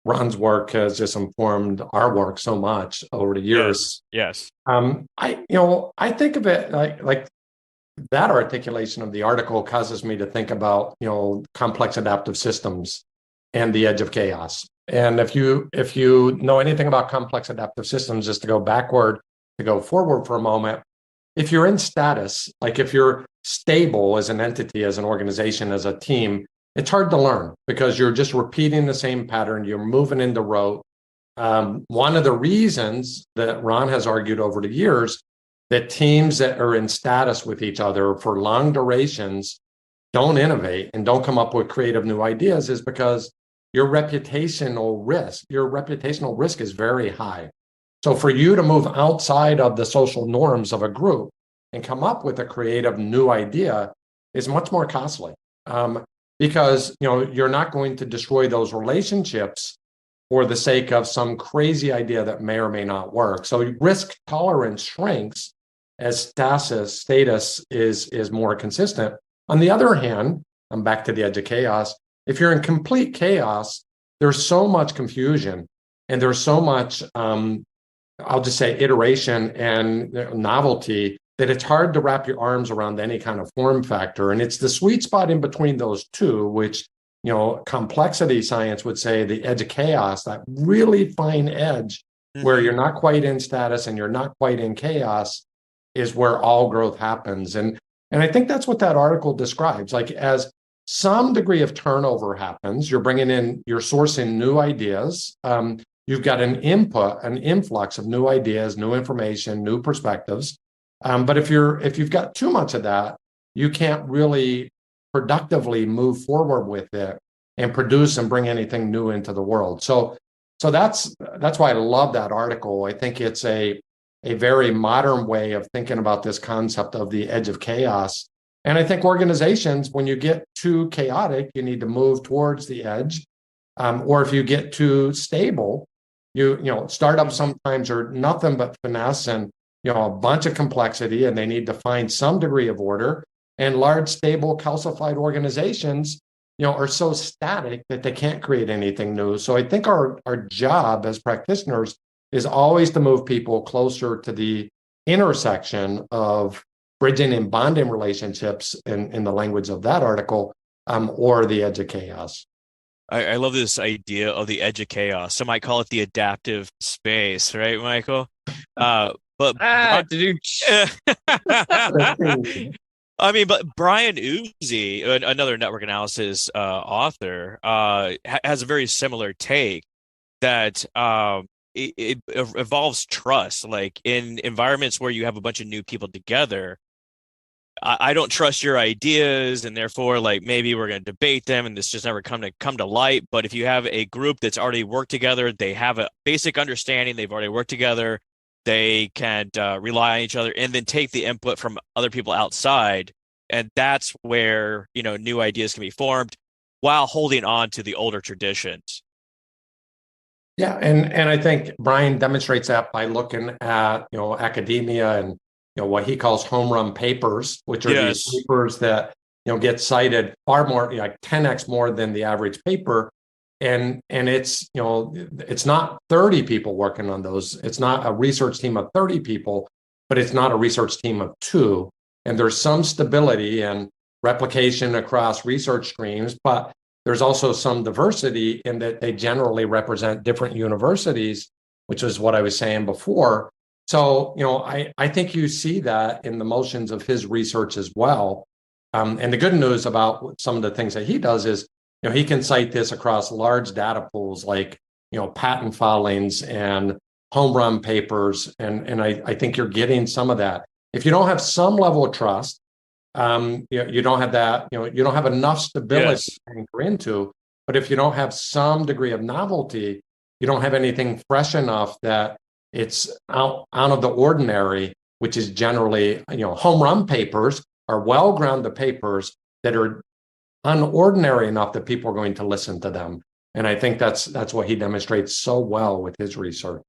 Ron's work has just informed our work so much over the years. Yes. I think of it like that articulation of the article causes me to think about, complex adaptive systems and the edge of chaos. And if you know anything about complex adaptive systems, just to go backward, to go forward for a moment, if you're in status, like if you're stable as an entity, as an organization, as a team, it's hard to learn because you're just repeating the same pattern. You're moving into rote. One of the reasons that Ron has argued over the years that teams that are in status with each other for long durations don't innovate and don't come up with creative new ideas is because your reputational risk is very high. So for you to move outside of the social norms of a group and come up with a creative new idea is much more costly, because you're not going to destroy those relationships for the sake of some crazy idea that may or may not work. So risk tolerance shrinks as status is more consistent. On the other hand, I'm back to the edge of chaos. If you're in complete chaos, there's so much confusion and there's so much, I'll just say, iteration and novelty that it's hard to wrap your arms around any kind of form factor. And it's the sweet spot in between those two, which, complexity science would say the edge of chaos, that really fine edge where you're not quite in status and you're not quite in chaos, is where all growth happens. And I think that's what that article describes. Like, as some degree of turnover happens, you're sourcing new ideas. You've got an influx of new ideas, new information, new perspectives. But if you've got too much of that, you can't really productively move forward with it and produce and bring anything new into the world. So that's why I love that article. I think it's a very modern way of thinking about this concept of the edge of chaos. And I think organizations, when you get too chaotic, you need to move towards the edge. Or if you get too stable, startups sometimes are nothing but finesse and a bunch of complexity, and they need to find some degree of order. And large, stable, calcified organizations, are so static that they can't create anything new. So I think our job as practitioners is always to move people closer to the intersection of bridging and bonding relationships in the language of that article, or the edge of chaos. I love this idea of the edge of chaos. Some might call it the adaptive space, right, Michael? But but Brian Uzi, another network analysis author, has a very similar take that it involves trust. Like, in environments where you have a bunch of new people together, I don't trust your ideas, and therefore, like, maybe we're going to debate them, and this just never come to light. But if you have a group that's already worked together, they have a basic understanding, they've already worked together, they can rely on each other, and then take the input from other people outside, and that's where new ideas can be formed while holding on to the older traditions. Yeah, and I think Brian demonstrates that by looking at academia and what he calls home run papers, which are these papers that get cited far more, like 10x more than the average paper. And it's it's not 30 people working on those. It's not a research team of 30 people, but it's not a research team of 2. And there's some stability and replication across research streams, but there's also some diversity in that they generally represent different universities, which is what I was saying before. So, I think you see that in the motions of his research as well. And the good news about some of the things that he does is, he can cite this across large data pools like, patent filings and home run papers. And I think you're getting some of that. If you don't have some level of trust, you don't have that, you don't have enough stability to anchor into. But if you don't have some degree of novelty, you don't have anything fresh enough that it's out of the ordinary, which is generally, home run papers are well-grounded papers that are unordinary enough that people are going to listen to them. And I think that's what he demonstrates so well with his research.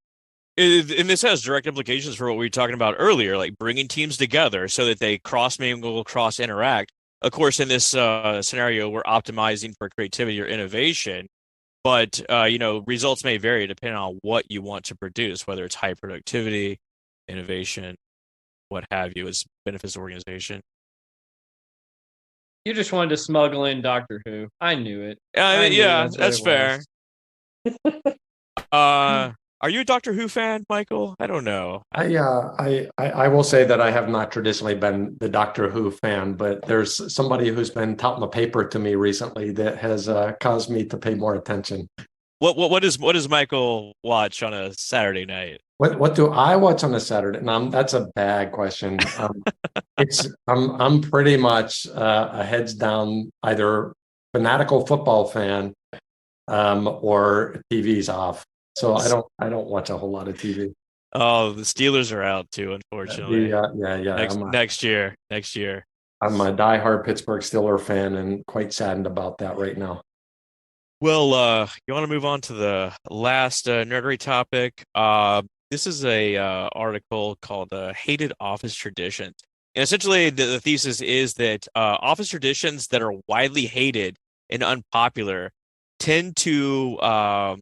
And this has direct implications for what we were talking about earlier, like bringing teams together so that they cross-mingle, cross-interact. Of course, in this scenario, we're optimizing for creativity or innovation. but results may vary depending on what you want to produce, whether it's high productivity, innovation, what have you, as benefits the organization. You just wanted to smuggle in Doctor Who. I knew it. That's fair. Are you a Doctor Who fan, Michael? I don't know. I will say that I have not traditionally been the Doctor Who fan, but there's somebody who's been touting the paper to me recently that has caused me to pay more attention. What does Michael watch on a Saturday night? What do I watch on a Saturday? No, that's a bad question. I'm pretty much a heads down either fanatical football fan or TV's off. So I don't watch a whole lot of TV. Oh, the Steelers are out too, unfortunately. Yeah. Next year. I'm a diehard Pittsburgh Steelers fan and quite saddened about that right now. Well, you want to move on to the last nerdery topic? This is a article called "Hated Office Traditions," and essentially the thesis is that office traditions that are widely hated and unpopular tend to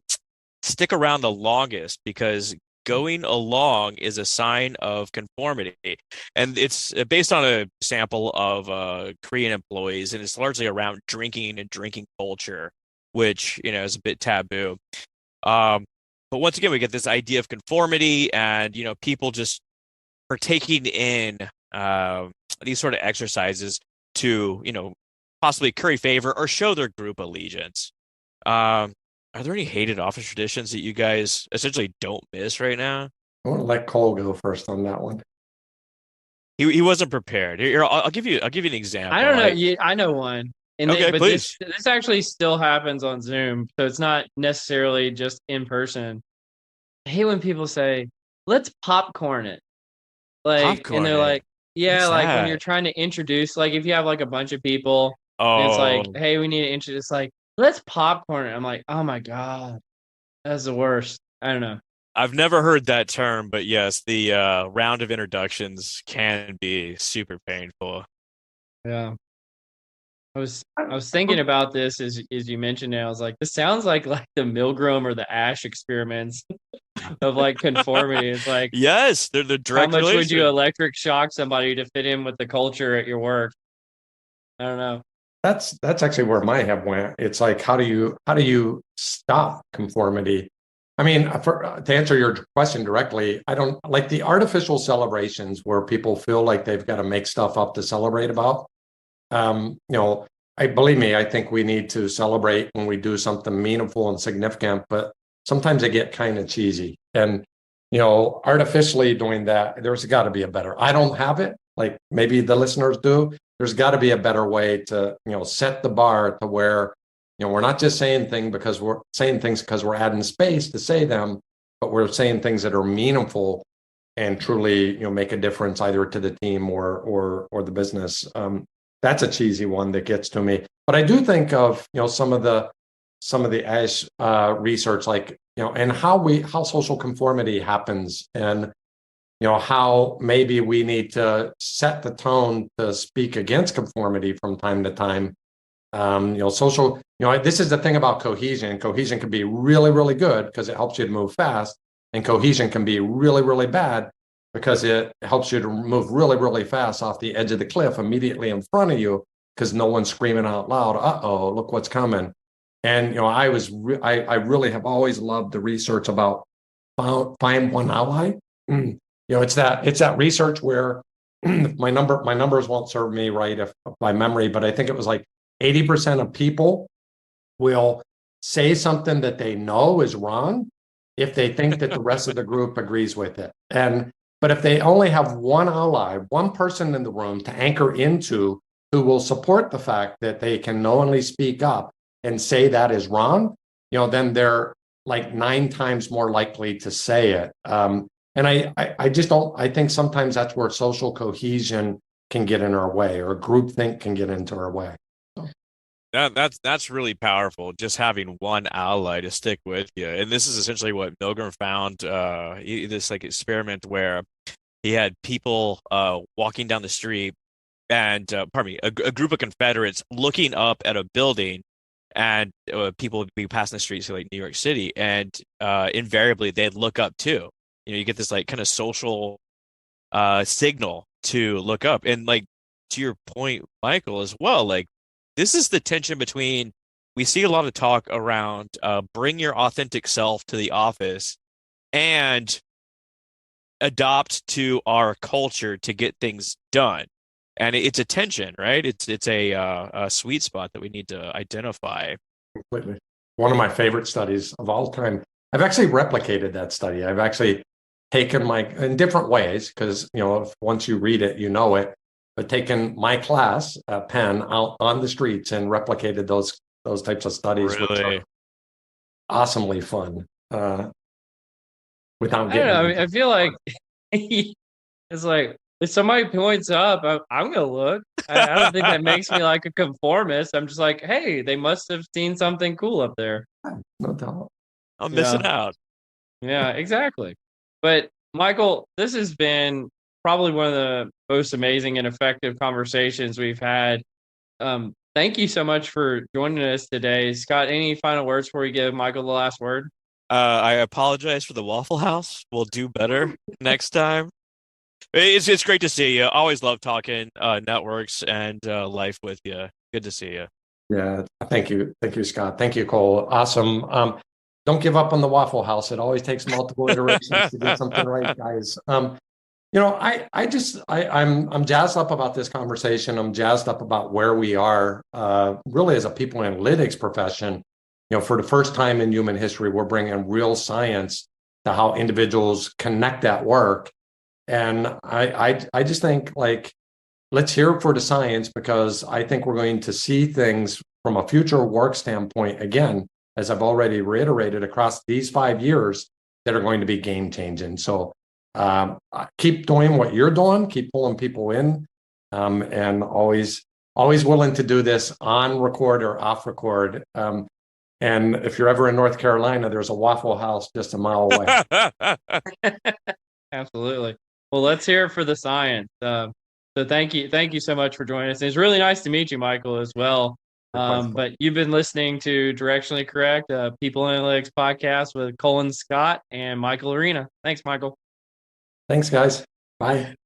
stick around the longest because going along is a sign of conformity. And it's based on a sample of Korean employees, and it's largely around drinking and drinking culture, which, is a bit taboo. But once again, we get this idea of conformity and, people just partaking in these sort of exercises to, possibly curry favor or show their group allegiance. Are there any hated office traditions that you guys essentially don't miss right now? I want to let Cole go first on that one. He wasn't prepared. Here, I'll give you an example. I don't know. I know one. Okay, please. This actually still happens on Zoom, so it's not necessarily just in person. I hate when people say, "Let's popcorn it," and they're like, "Yeah," What's that? when you're trying to introduce, if you have a bunch of people, and it's like, "Hey, we need to introduce," let's popcorn it. I'm like, oh my God, that's the worst. I don't know. I've never heard that term, but yes, the round of introductions can be super painful. Yeah. I was thinking about this as you mentioned it. I was like, this sounds like the Milgram or the Ash experiments of conformity. It's like, yes, they're the direct. How much would you electric shock somebody to fit in with the culture at your work? I don't know. That's actually where my head went. It's like, how do you stop conformity? I mean, to answer your question directly, I don't like the artificial celebrations where people feel like they've got to make stuff up to celebrate about. Believe me, I think we need to celebrate when we do something meaningful and significant, but sometimes they get kind of cheesy. And, artificially doing that, there's got to be a better. I don't have it. Like maybe the listeners do. There's got to be a better way to, set the bar to where, we're not just saying things because we're adding space to say them, but we're saying things that are meaningful and truly, make a difference either to the team or the business. That's a cheesy one that gets to me. But I do think of, some of the ASH research, and how social conformity happens, and how maybe we need to set the tone to speak against conformity from time to time. This is the thing about cohesion. Cohesion can be really, really good because it helps you to move fast, and cohesion can be really, really bad because it helps you to move really, really fast off the edge of the cliff immediately in front of you because no one's screaming out loud, "Uh-oh, look what's coming." And, I really have always loved the research about find one ally. It's that research where my numbers won't serve me right if by memory, but I think it was 80% of people will say something that they know is wrong if they think that the rest of the group agrees with it. But if they only have one ally, one person in the room to anchor into who will support the fact that they can knowingly speak up and say that is wrong, then they're 9 times more likely to say it. And I just don't, I think sometimes that's where social cohesion can get in our way, or groupthink can get into our way. So. That's really powerful, just having one ally to stick with you. And this is essentially what Milgram found, this experiment where he had people walking down the street and, a group of Confederates looking up at a building and people would be passing the streets of like New York City, and invariably they'd look up too. You get this like kind of social signal to look up, and like to your point, Michael, as well. Like this is the tension between. We see a lot of talk around bring your authentic self to the office and adopt to our culture to get things done. And it's a tension, right? It's a sweet spot that we need to identify. Completely. One of my favorite studies of all time. I've actually replicated that study. I've actually taken in different ways, because, once you read it, you know it, but taken my class, Penn, out on the streets and replicated those types of studies, which are awesomely fun. Without getting, I don't know. I feel like it's like if somebody points up, I'm gonna look. I don't think that makes me like a conformist. I'm just like, hey, they must have seen something cool up there. no doubt. I'm missing out. Yeah, exactly. But Michael, this has been probably one of the most amazing and effective conversations we've had. Thank you so much for joining us today. Scott, any final words before we give Michael the last word? I apologize for the Waffle House. We'll do better next time. It's great to see you. Always love talking networks and life with you. Good to see you. Yeah, thank you, Scott. Thank you, Cole. Awesome. Don't give up on the Waffle House. It always takes multiple iterations to get something right, guys. I'm jazzed up about this conversation. I'm jazzed up about where we are, really as a people analytics profession. For the first time in human history, we're bringing real science to how individuals connect at work. And I just think, like, let's hear for the science, because I think we're going to see things from a future work standpoint, again, as I've already reiterated, across these 5 years that are going to be game changing. So keep doing what you're doing, keep pulling people in, and always willing to do this on record or off record. And if you're ever in North Carolina, there's a Waffle House just a mile away. Absolutely. Well, let's hear it for the science. So thank you so much for joining us. It's really nice to meet you, Michael, as well. But you've been listening to Directionally Correct, People Analytics podcast with Colin Scott and Michael Arena. Thanks, Michael. Thanks, guys. Bye.